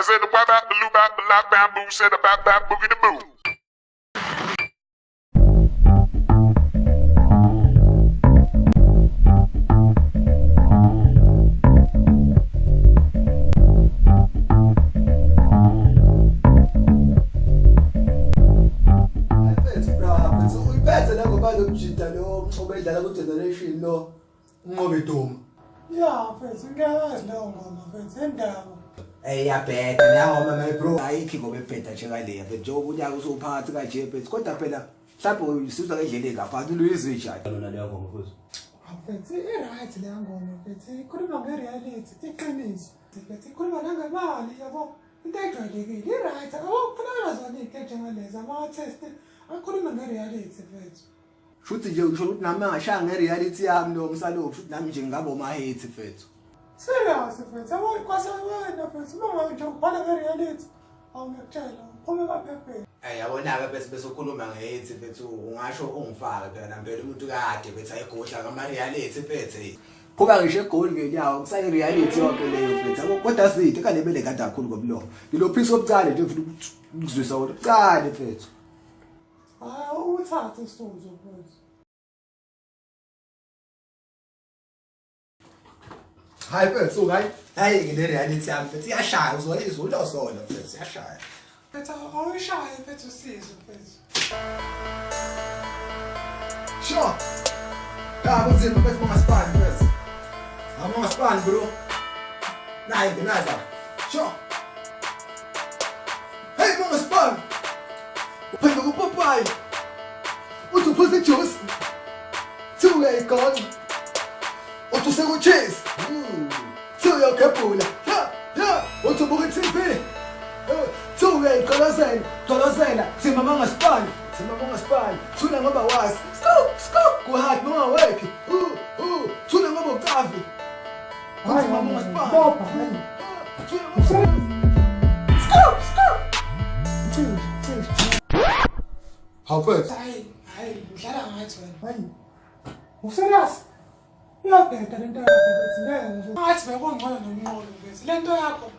said the wop bap, the loop bap, the lock bamboo, said the bap bap, boogie the boo. Generation no ngobe doma. Yeah, mfethu ngiyazi leyo ngoma mfethu endaba. Iyabheda nawo mama bro ayikho ngobe bheda nje kaleya mfethu njengoba unyaka usuphakathi kanje mfethu kodwa phela mhlawumbe usizwa endleleni lapha uluyizwe njani lona leyo ngoma mfethu. Mfethu i-right leyo ngoma mfethu ikhuluma nge-reality iqiniso. Mfethu ikhuluma nangemali yabo into ejwayelekile i-right awufunanga zona into njengalezi ama-test akhuluma nge-reality mfethu. Futhi nje usho ukuthi nami angashaya nge-reality yami lo msalo futhi nami nje ngabo ma-hate mfethu. Serious mfethu awuyi kwasewena mfethu uma nje ubhala nge-reality awungekutshela uphume kaphepheni. Yabona-ke bese ukhuluma nge-hate mfethu ungasho ungifake phela nampela umuntu kade mfethu ayigodla ngama-reality mfethu. Kuba ngisho egoli nyawo kusayi-reality yonke leyo mfethu kodwa sithi kanebele kade kakhulu ngomlomo ngilophisa obucane nje futhi ukuzwisa wona bucane mfethu. Uthathe isithunzi mfethu. Hayi mfethu hayi ngine reality yami mfethu iyashaya uzolizwa ulosona mfethu iyashaya. Mfethu awuyishaye mfethu usizwe mfethu. Sure. Kunzima mfethu mongaspani mfethu. Mongaspani bro. Nayi nginadla. Sure. Hey mongaspani. Uphinde kuPopeye. Uthi uphuza ijuice. Thiwa uyayigonca. Uthi usekuchase. Thiwa uyagebhula. Uthi ubuka i-TV. Thiwa uyayiqolozela. Thima mongaspani. Thuna ngoba wazi. Scoop. Kuhard mongawekhi. Thuna ngoba ucavi. Uthi mongaspani. How first? Hayi, udlala ngathi wena. Hayi. Userious? Iyabheda lento yakho mfethu ngeke. Ngathi bekungcono nomnqolo mfethu. Lento yakho.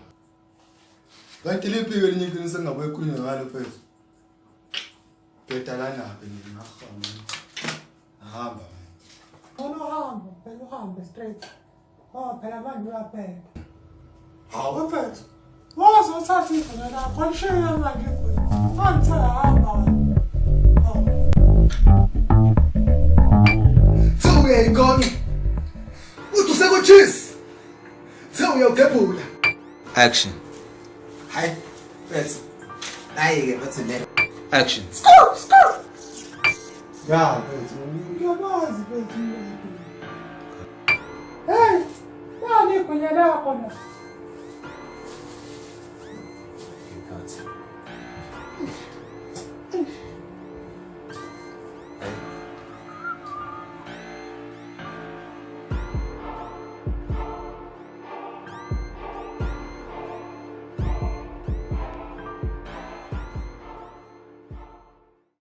Kanti liphike elinye iqiniso engabe ekhulunywa ngalo mfethu. Bheda lana ngingahamba. Ahamba. Uhambe, phela uhambe straight. Phela abantu uyaphela. Hawu Mfethu. Wazothatha iphela lakho, alishiye manje kuwe. Anthi hamba. Uyayigona uthi usekuchase uyawugebhula action hayi mfethu nayi-ke mfethu le action ya mfethu Ngiyabazi mfethu. Hey, nani igunya lakho na?